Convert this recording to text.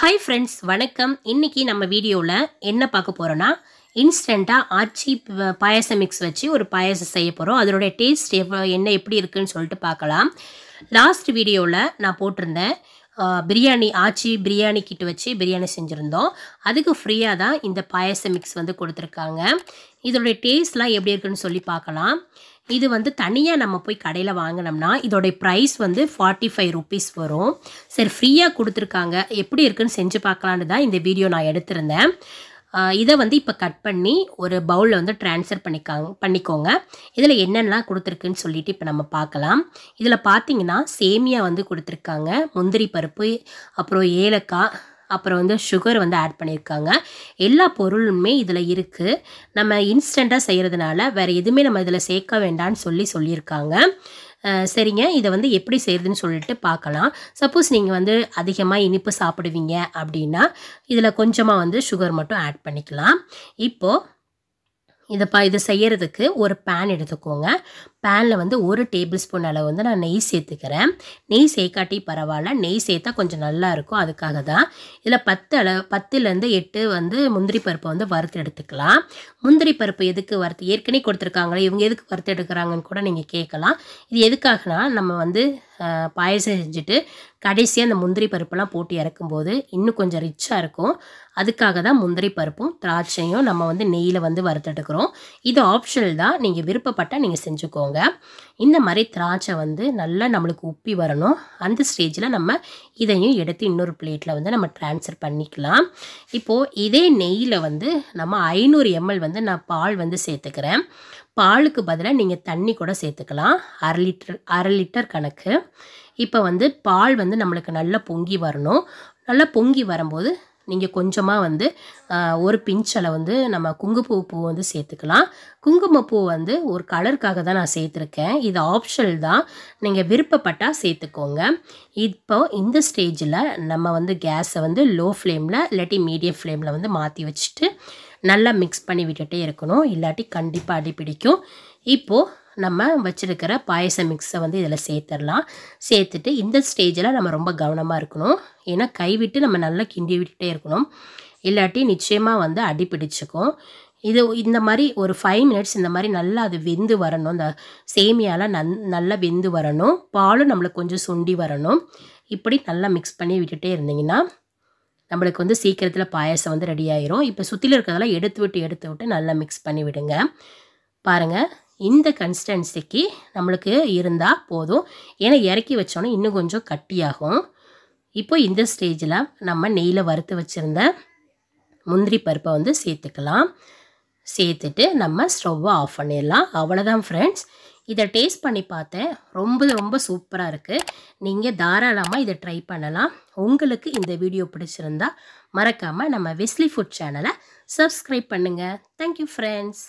Hi friends, வணக்கம். இன்னைக்கு நம்ம வீடியோல என்ன பார்க்க போறோம்னா இன்ஸ்டன்ட்டா ஆச்சி பாயாசம் மிக்ஸ் வச்சு ஒரு பாயாசம் செய்ய போறோம். அதோட டேஸ்ட் என்ன எப்படி இருக்குன்னு சொல்லிட்டு பார்க்கலாம். லாஸ்ட் வீடியோல நான் போட்டிருந்தேன் பிரியாணி ஆச்சி பிரியாணி கிட் வச்சு பிரியாணி செஞ்சுருந்தோம். அதுக்கு ஃப்ரீயாக தான் இந்த பாயாசம் மிக்ஸ் வந்து கொடுத்துருக்காங்க. இதோடைய டேஸ்ட்லாம் எப்படி இருக்குன்னு சொல்லி பார்க்கலாம். இது வந்து தனியாக நம்ம போய் கடையில் வாங்கினோம்னா இதோடைய ப்ரைஸ் வந்து 45 ரூபீஸ் வரும். சரி, ஃப்ரீயாக கொடுத்துருக்காங்க, எப்படி இருக்குன்னு செஞ்சு பார்க்கலான்னு தான் இந்த வீடியோ நான் எடுத்திருந்தேன். இதை வந்து இப்போ கட் பண்ணி ஒரு பவுலில் வந்து ட்ரான்ஸ்ஃபர் பண்ணிக்கோங்க. இதில் என்னென்னலாம் கொடுத்துருக்குன்னு சொல்லிட்டு இப்போ நம்ம பார்க்கலாம். இதில் பார்த்தீங்கன்னா சேமியா வந்து கொடுத்துருக்காங்க, முந்திரி பருப்பு, அப்புறம் ஏலக்காய், அப்புறம் வந்து சுகர் வந்து ஆட் பண்ணியிருக்காங்க. எல்லா பொருளுமே இதில் இருக்குது. நம்ம இன்ஸ்டண்ட்டாக செய்கிறதுனால வேறு எதுவுமே நம்ம இதில் சேர்க்க வேண்டாம்னு சொல்லியிருக்காங்க. சரிங்க, இதை வந்து எப்படி செய்கிறதுன்னு சொல்லிட்டு பார்க்கலாம். சப்போஸ் நீங்கள் வந்து அதிகமாக இனிப்பு சாப்பிடுவீங்க அப்படின்னா இதில் கொஞ்சமாக வந்து சுகர் மட்டும் ஆட் பண்ணிக்கலாம். இப்போது இது செய்யறதுக்கு ஒரு பேன் எடுத்துக்கோங்க. பேனில் வந்து 1 டேபிள் ஸ்பூன் அளவு வந்து நான் நெய் சேர்த்துக்கிறேன். நெய் சேர்க்காட்டி பரவாயில்ல, நெய் சேர்த்தா கொஞ்சம் நல்லா இருக்கும், அதுக்காக தான். இதில் 10லேருந்து 8 வந்து முந்திரி பருப்பை வந்து வறுத்து எடுத்துக்கலாம். முந்திரி பருப்பு எதுக்கு வறுத்து ஏற்கனவே கொடுத்துருக்காங்களே, இவங்க எதுக்கு வறுத்து எடுக்கிறாங்கன்னு கூட நீங்கள் கேட்கலாம். இது எதுக்காகனா நம்ம வந்து பாயசம் செஞ்சுட்டு கடைசியாக அந்த முந்திரி பருப்பெல்லாம் போட்டு இறக்கும்போது இன்னும் கொஞ்சம் ரிச்சாக இருக்கும். அதுக்காக தான் முந்திரி பருப்பும் திராட்சையும் நம்ம வந்து நெய்யில் வந்து வறுத்தெடுக்கிறோம். இது ஆப்ஷனல் தான், நீங்கள் விருப்பப்பட்டால் நீங்கள் செஞ்சுக்கோங்க. இந்த மாதிரி திராட்சை வந்து நல்லா நம்மளுக்கு உப்பி வரணும். அந்த ஸ்டேஜில் நம்ம இதையும் எடுத்து இன்னொரு பிளேட்டில் வந்து நம்ம ட்ரான்ஸ்ஃபர் பண்ணிக்கலாம். இப்போது இதே நெய்யில் வந்து நம்ம 500 ml வந்து நான் பால் வந்து சேர்த்துக்கிறேன். பாலுக்கு பதிலாக நீங்கள் தண்ணி கூட சேர்த்துக்கலாம், அரை லிட்டர் கணக்கு. இப்போ வந்து பால் வந்து நம்மளுக்கு நல்லா பொங்கி வரணும். நல்லா பொங்கி வரும்போது நீங்கள் கொஞ்சமாக வந்து ஒரு பிஞ்சில் வந்து நம்ம குங்குமப்பூ வந்து சேர்த்துக்கலாம். குங்குமப்பூ வந்து ஒரு கலருக்காக தான் நான் சேர்த்துருக்கேன், இது ஆப்ஷனல் தான், நீங்கள் விருப்பப்பட்டால் சேர்த்துக்கோங்க. இப்போ இந்த ஸ்டேஜில் நம்ம வந்து கேஸை வந்து லோ ஃப்ளேமில் இல்லாட்டி மீடியம் ஃப்ளேமில் வந்து மாற்றி வச்சுட்டு நல்லா மிக்ஸ் பண்ணி விட்டுட்டே இருக்கணும், இல்லாட்டி கண்டிப்பாக அடி பிடிக்கும். இப்போது நம்ம வச்சுருக்கிற பாயசம் மிக்ஸை வந்து இதில் சேர்த்துட்டு இந்த ஸ்டேஜில் நம்ம ரொம்ப கவனமாக இருக்கணும். ஏன்னா கைவிட்டு நம்ம நல்லா கிண்டி விட்டுட்டே இருக்கணும், இல்லாட்டி நிச்சயமாக வந்து அடி பிடிச்சிக்கும். இது இந்த மாதிரி ஒரு 5 மினிட்ஸ் இந்த மாதிரி நல்லா அது வெந்து வரணும். இந்த சேமியாலாம் நல்லா வெந்து வரணும், பாலும் நம்மளுக்கு கொஞ்சம் சுண்டி வரணும். இப்படி நல்லா மிக்ஸ் பண்ணி விட்டுட்டே இருந்தீங்கன்னா நம்மளுக்கு வந்து சீக்கிரத்தில் பாயசம் வந்து ரெடி ஆயிரும். இப்போ சுற்றில இருக்கிறதெல்லாம் எடுத்து விட்டு நல்லா மிக்ஸ் பண்ணி விடுங்க. பாருங்கள், இந்த கன்சிஸ்டன்சிக்கு நம்மளுக்கு இருந்தால் போதும். ஏன்னா இறக்கி வச்சோன்னே இன்னும் கொஞ்சம் கட்டியாகும். இப்போ இந்த ஸ்டேஜில் நம்ம நெய்யில் வறுத்து வச்சுருந்த முந்திரி பருப்பை வந்து சேர்த்துக்கலாம். சேர்த்துட்டு நம்ம ஸ்டவ்வை ஆஃப் பண்ணிடலாம். அவ்வளோதான் ஃப்ரெண்ட்ஸ். இதை டேஸ்ட் பண்ணி பார்த்தேன், ரொம்ப சூப்பராக இருக்குது. நீங்கள் தாராளமாக இதை ட்ரை பண்ணலாம். உங்களுக்கு இந்த வீடியோ பிடிச்சிருந்தா மறக்காமல் நம்ம வெஸ்லி ஃபுட் சேனலை சப்ஸ்கிரைப் பண்ணுங்கள். Thank you friends.